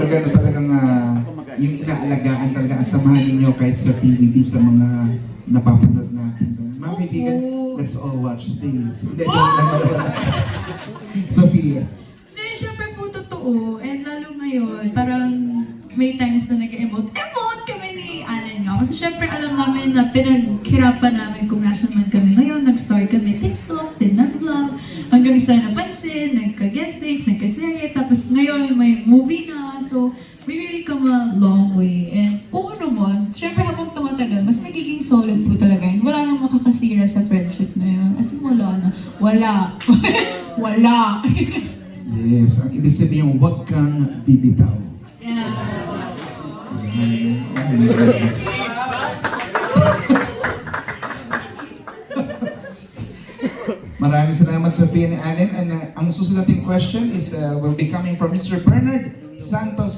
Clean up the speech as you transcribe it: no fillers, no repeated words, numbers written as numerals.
Talagang yung inaalagaan talaga ang samahan ninyo kahit sa PBB sa mga napapanood natin. Mga kaibigan, let's all watch this. Hindi, Sophia. Hindi, syempre po totoo. And lalo ngayon, parang may times na nag-emote kami ni Alan nga. Kasi syempre alam namin na pinaghirapan namin kung nasan man kami ngayon. Nag-start kami TikTok, din nag-vlog, hanggang sa napansin, nagka-guest names, nagka-serye, tapos ngayon may movie na. So, we really come a long way. And oo naman, syempre habang tumatagal, mas nagiging solid po talaga. And wala nang makakasira sa friendship na yun. As in, wala na. Wala. Wala. Yes, ang ibig sabihin, huwag kang bibitaw. Yes. Maraming salamat sa Sophia and Allen. And ang susunod nating question is will be coming from Mr. Bernard Santos.